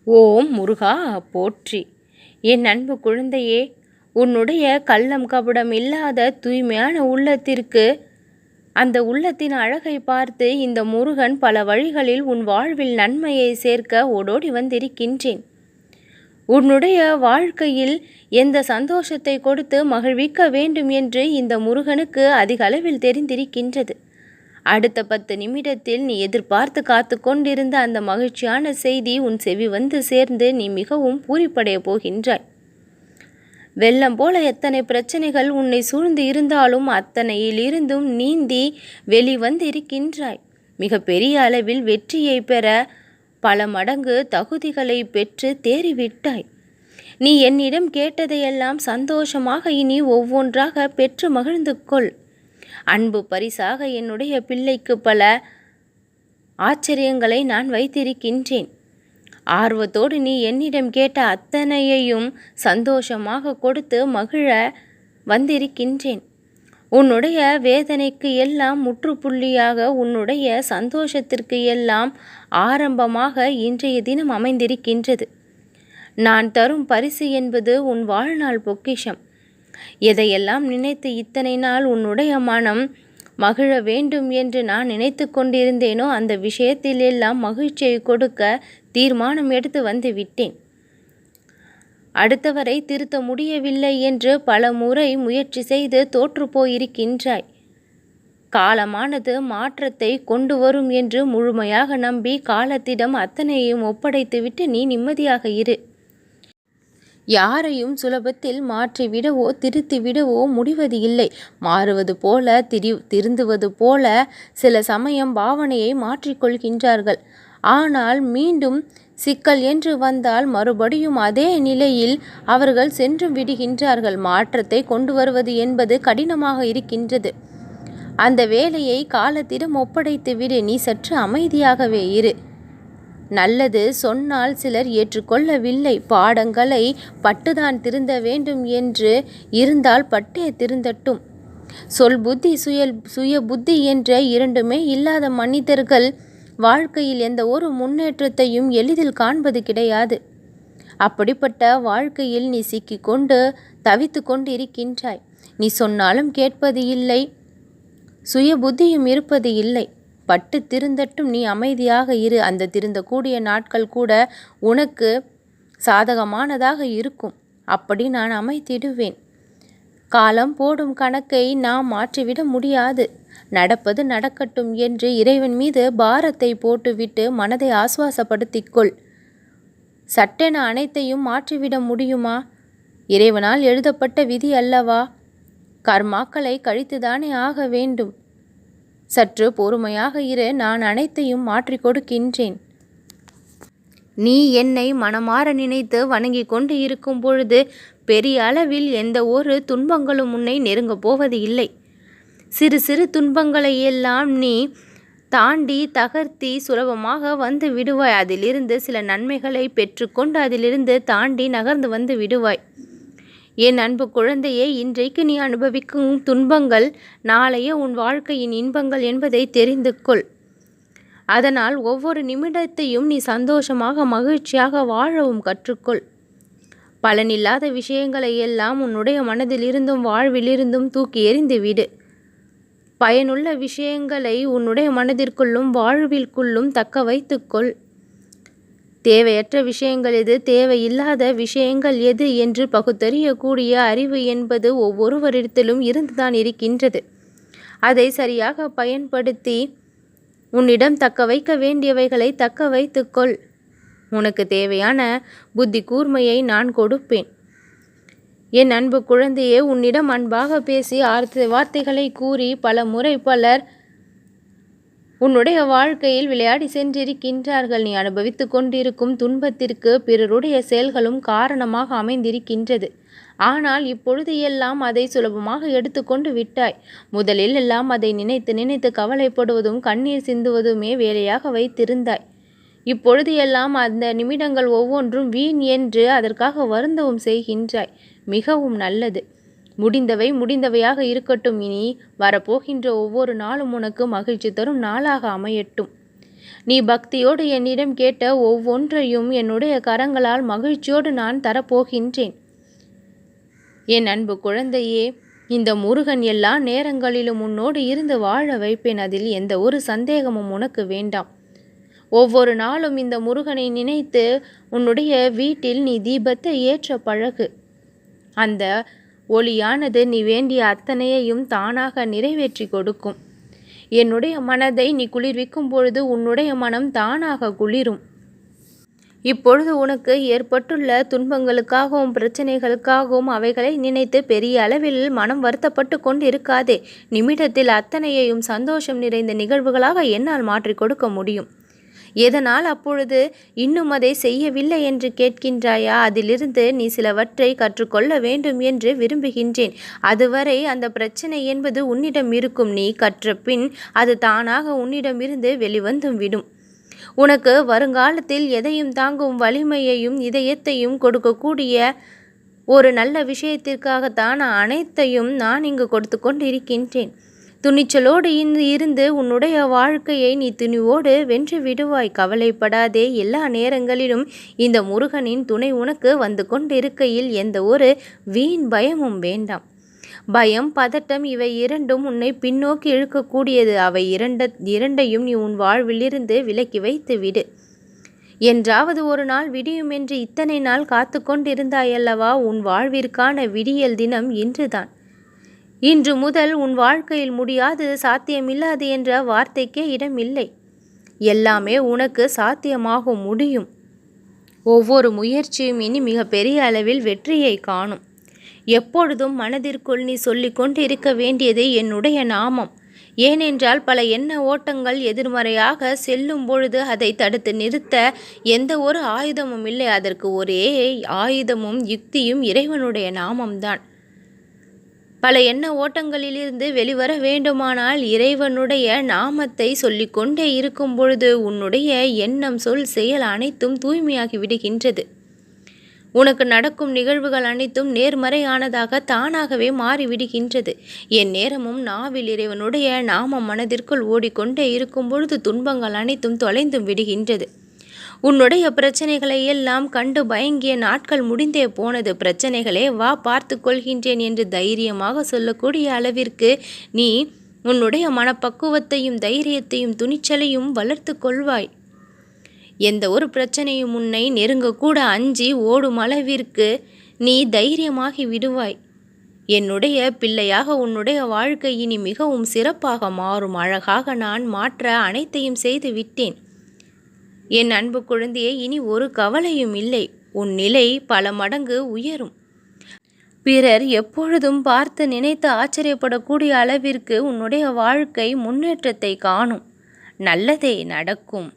ஓம் முருகா போற்றி. என் அன்பு குழந்தையே, உன்னுடைய கள்ளம் கபடம் இல்லாத தூய்மையான உள்ளத்திற்கு, அந்த உள்ளத்தின் அழகை பார்த்து இந்த முருகன் பல வழிகளில் உன் வாழ்வில் நன்மையை சேர்க்க ஓடோடி வந்திருக்கின்றேன். உன்னுடைய வாழ்க்கையில் எந்த சந்தோஷத்தை கொடுத்து மகிழ்விக்க வேண்டும் என்று இந்த முருகனுக்கு அதிக அளவில் தெரிந்திருக்கின்றது. அடுத்த 10 நிமிடத்தில் நீ எதிர்பார்த்து காத்து கொண்டிருந்த அந்த மகிழ்ச்சியான செய்தி உன் செவி வந்து சேர்ந்து நீ மிகவும் பூரிப்படைய போகின்றாய். வெள்ளம் போல எத்தனை பிரச்சனைகள் உன்னை சூழ்ந்து இருந்தாலும் அத்தனையிலிருந்தும் நீந்தி வெளிவந்து இருக்கின்றாய். மிக பெரிய அளவில் வெற்றியை பெற பல மடங்கு தகுதிகளை பெற்று தேறிவிட்டாய். நீ என்னிடம் கேட்டதையெல்லாம் சந்தோஷமாக இனி ஒவ்வொன்றாக பெற்று மகிழ்ந்து கொள். அன்பு பரிசாக என்னுடைய பிள்ளைக்கு பல ஆச்சரியங்களை நான் வைத்திருக்கின்றேன். ஆர்வத்தோடு நீ என்னிடம் கேட்ட அத்தனையையும் சந்தோஷமாக கொடுத்து மகிழ வந்திருக்கின்றேன். உன்னுடைய வேதனைக்கு எல்லாம் முற்றுப்புள்ளியாக, உன்னுடைய சந்தோஷத்திற்கு எல்லாம் ஆரம்பமாக இன்றைய தினம் அமைந்திருக்கின்றது. நான் தரும் பரிசு என்பது உன் வாழ்நாள் பொக்கிஷம். எதையெல்லாம் நினைத்து இத்தனை நாள் உன்னுடைய மனம் மகிழ வேண்டும் என்று நான் நினைத்து கொண்டிருந்தேனோ அந்த விஷயத்தில் எல்லாம் மகிழ்ச்சியை கொடுக்க தீர்மானம் எடுத்து வந்து விட்டேன். அடுத்தவரை திருத்த முடியவில்லை என்று பல முறை முயற்சி செய்து தோற்று போயிருக்கின்றாய். காலமானது மாற்றத்தை கொண்டு வரும் என்று முழுமையாக நம்பி காலத்திடம் அத்தனையும் ஒப்படைத்துவிட்டு நீ நிம்மதியாக இரு. யாரையும் சுலபத்தில் மாற்றிவிடவோ திருத்திவிடவோ முடிவது இல்லை. மாறுவது போல திருந்துவது போல சில சமயம் பாவனையை மாற்றிக்கொள்கின்றார்கள். ஆனால் மீண்டும் சிக்கல் என்று வந்தால் மறுபடியும் அதே நிலையில் அவர்கள் சென்று விடுகின்றார்கள். மாற்றத்தை கொண்டு வருவது என்பது கடினமாக இருக்கின்றது. அந்த வேலையை காலத்திடம் ஒப்படைத்து விடு. நீ சற்று அமைதியாகவே இரு. நல்லது சொன்னால் சிலர் ஏற்றுக்கொள்ளவில்லை. பாடங்களை பட்டுதான் திருந்த வேண்டும் என்று இருந்தால் பட்டே திருந்தட்டும். சொல் புத்தி சுய புத்தி என்ற இரண்டுமே இல்லாத மனிதர்கள் வாழ்க்கையில் எந்த ஒரு முன்னேற்றத்தையும் எளிதில் காண்பது கிடையாது. அப்படிப்பட்ட வாழ்க்கையில் நீ சிக்கிக்கொண்டு தவித்து கொண்டு இருக்கின்றாய். நீ சொன்னாலும் கேட்பது இல்லை, சுய புத்தியும் இருப்பது இல்லை. பட்டு திருந்தட்டும், நீ அமைதியாக இரு. அந்த திருந்தக்கூடிய நாட்கள் கூட உனக்கு சாதகமானதாக இருக்கும். அப்படி நான் அமைத்திடுவேன். காலம் போடும் கணக்கை நாம் மாற்றிவிட முடியாது. நடப்பது நடக்கட்டும் என்று இறைவன் மீது பாரத்தை போட்டுவிட்டு மனதை ஆசுவாசப்படுத்திக்கொள். சட்டென அனைத்தையும் மாற்றிவிட முடியுமா? இறைவனால் எழுதப்பட்ட விதி அல்லவா? கர்மாக்களை கழித்துதானே ஆக வேண்டும். சற்று பொறுமையாக இரு. நான் அனைத்தையும் மாற்றி கொடுக்கின்றேன். நீ என்னை மனமாற நினைத்து வணங்கி கொண்டு இருக்கும் பொழுது பெரிய அளவில் எந்த ஒரு துன்பங்களும் உன்னை நெருங்கப் போவது இல்லை. சிறு சிறு துன்பங்களை எல்லாம் நீ தாண்டி தகர்த்தி சுலபமாக வந்து விடுவாய். அதிலிருந்து சில நன்மைகளை பெற்றுக்கொண்டு அதிலிருந்து தாண்டி நகர்ந்து வந்து விடுவாய். என் அன்பு குழந்தையே, இன்றைக்கு நீ அனுபவிக்கும் துன்பங்கள் நாளைய உன் வாழ்க்கையின் இன்பங்கள் என்பதை தெரிந்து கொள். அதனால் ஒவ்வொரு நிமிடத்தையும் நீ சந்தோஷமாக மகிழ்ச்சியாக வாழவும் கற்றுக்கொள். பலனில்லாத விஷயங்களை எல்லாம் உன்னுடைய மனதிலிருந்தும் வாழ்விலிருந்தும் தூக்கி எறிந்து விடு. பயனுள்ள விஷயங்களை உன்னுடைய மனதிற்குள்ளும் வாழ்விற்குள்ளும் தக்க வைத்துக்கொள். தேவையற்ற விஷயங்கள் எது, தேவையில்லாத விஷயங்கள் எது என்று பகுத்தறியக்கூடிய அறிவு என்பது ஒவ்வொருவரிடத்திலும் இருந்துதான் இருக்கின்றது. அதை சரியாக பயன்படுத்தி உன்னிடம் தக்க வைக்க வேண்டியவைகளை தக்க வைத்துக்கொள். உனக்கு தேவையான புத்தி கூர்மையை நான் கொடுப்பேன். என் அன்பு குழந்தையே, உன்னிடம் அன்பாக பேசி வார்த்தைகளை கூறி பல முறை பலர் உன்னுடைய வாழ்க்கையில் விளையாடி சென்றிருக்கின்றார்கள். நீ அனுபவித்து கொண்டிருக்கும் துன்பத்திற்கு பிறருடைய செயல்களும் காரணமாக அமைந்திருக்கின்றது. ஆனால் இப்பொழுது எல்லாம் அதை சுலபமாக எடுத்துக்கொண்டு விட்டாய். முதலில் எல்லாம் அதை நினைத்து நினைத்து கவலைப்படுவதும் கண்ணீர் சிந்துவதுமே வேலையாக வைத்திருந்தாய். இப்பொழுது எல்லாம் அந்த நிமிடங்கள் ஒவ்வொன்றும் வீண் என்று அதற்காக வருந்தவும் செய்கின்றாய். மிகவும் நல்லது. முடிந்தவை முடிந்தவையாக இருக்கட்டும். இனி வரப்போகின்ற ஒவ்வொரு நாளும் உனக்கு மகிழ்ச்சி தரும் நாளாக அமையட்டும். நீ பக்தியோடு என்னிடம் கேட்ட ஒவ்வொன்றையும் என்னுடைய கரங்களால் மகிழ்ச்சியோடு நான் தரப்போகின்றேன். என் அன்பு குழந்தையே, இந்த முருகன் எல்லா நேரங்களிலும் உன்னோடு இருந்து வாழ வைப்பேன். அதில் எந்த ஒரு சந்தேகமும் உனக்கு வேண்டாம். ஒவ்வொரு நாளும் இந்த முருகனை நினைத்து உன்னுடைய வீட்டில் நீ தீபத்தை ஏற்ற பழகு. அந்த ஒளியானது நீ வேண்டிய அத்தனையையும் தானாக நிறைவேற்றி கொடுக்கும். என்னுடைய மனதை நீ குளிர்விக்கும் பொழுது உன்னுடைய மனம் தானாக குளிரும். இப்பொழுது உனக்கு ஏற்பட்டுள்ள துன்பங்களுக்காகவும் பிரச்சனைகளுக்காகவும் அவைகளை நினைத்து பெரிய அளவில் மனம் வருத்தப்பட்டு கொண்டு இருக்காதே. நிமிடத்தில் அத்தனையையும் சந்தோஷம் நிறைந்த நிகழ்வுகளாக என்னால் மாற்றி கொடுக்க முடியும். எதனால் அப்பொழுது இன்னும் அதை செய்யவில்லை என்று கேட்கின்றாயா? அதிலிருந்து நீ சிலவற்றை கற்றுக்கொள்ள வேண்டும் என்று விரும்புகின்றேன். அதுவரை அந்த பிரச்சனை என்பது உன்னிடம் இருக்கும். நீ கற்ற பின் அது தானாக உன்னிடமிருந்து வெளிவந்தும் விடும். உனக்கு வருங்காலத்தில் எதையும் தாங்கும் வலிமையையும் இதயத்தையும் கொடுக்கக்கூடிய ஒரு நல்ல விஷயத்திற்காகத்தான் அனைத்தையும் நான் இங்கு கொடுத்து கொண்டு இருக்கின்றேன். துணிச்சலோடு இருந்து உன்னுடைய வாழ்க்கையை நீ துணிவோடு வென்று விடுவாய். கவலைப்படாதே. எல்லா நேரங்களிலும் இந்த முருகனின் துணை உனக்கு வந்து கொண்டிருக்கையில் எந்த ஒரு வீண் பயமும் வேண்டாம். பயம், பதட்டம் இவை இரண்டும் உன்னை பின்னோக்கி இழுக்கக்கூடியது. அவை இரண்டையும் நீ உன் வாழ்விலிருந்து விலக்கி வைத்து விடு. என்றாவது ஒரு நாள் விடியும் என்று இத்தனை நாள் காத்து கொண்டிருந்தாயல்லவா? உன் வாழ்விற்கான விடியல் தினம் இன்றுதான். இன்று முதல் உன் வாழ்க்கையில் முடியாது, சாத்தியமில்லாது என்ற வார்த்தைக்கே இடமில்லை. எல்லாமே உனக்கு சாத்தியமாக முடியும். ஒவ்வொரு முயற்சியும் இனி மிக பெரிய அளவில் வெற்றியை காணும். எப்பொழுதும் மனதிற்குள் நீ சொல்லிக்கொண்டு இருக்க வேண்டியது என்னுடைய நாமம். ஏனென்றால் பல எண்ண ஓட்டங்கள் எதிர்மறையாக செல்லும் பொழுது அதை தடுத்து நிறுத்த எந்த ஒரு ஆயுதமும் இல்லை. அதற்கு ஒரே ஆயுதமும் யுக்தியும் இறைவனுடைய நாமம்தான். பல எண்ண ஓட்டங்களிலிருந்து வெளிவர வேண்டுமானால் இறைவனுடைய நாமத்தை சொல்லிக்கொண்டே இருக்கும் பொழுது உன்னுடைய எண்ணம், சொல், செயல் அனைத்தும் தூய்மையாகி விடுகின்றது. உனக்கு நடக்கும் நிகழ்வுகள் அனைத்தும் நேர்மறையானதாக தானாகவே மாறிவிடுகின்றது. என் நேரமும் நாவில் இறைவனுடைய நாமம் மனதிற்குள் ஓடிக்கொண்டே இருக்கும் பொழுது துன்பங்கள் அனைத்தும் தொலைந்தும் விடுகின்றது. உன்னுடைய பிரச்சனைகளை எல்லாம் கண்டு பயங்கிய நாட்கள் முடிந்தே போனது. பிரச்சனைகளே வா, பார்த்து கொள்கின்றேன் என்று தைரியமாக சொல்லக்கூடிய அளவிற்கு நீ உன்னுடைய மனப்பக்குவத்தையும் தைரியத்தையும் துணிச்சலையும் வளர்த்து கொள்வாய். எந்த ஒரு பிரச்சனையும் உன்னை நெருங்கக்கூட அஞ்சி ஓடும் அளவிற்கு நீ தைரியமாகி விடுவாய். என்னுடைய பிள்ளையாக உன்னுடைய வாழ்க்கை இனி மிகவும் சிறப்பாக மாறும். அழகாக நான் மாற்ற அனைத்தையும் செய்து விட்டேன். என் அன்பு குழந்தையே, இனி ஒரு கவலையும் இல்லை. உன் நிலை பல மடங்கு உயரும். பிறர் எப்பொழுதும் பார்த்து நினைத்து ஆச்சரியப்படக்கூடிய அளவிற்கு உன்னுடைய வாழ்க்கை முன்னேற்றத்தை காணும். நல்லதே நடக்கும்.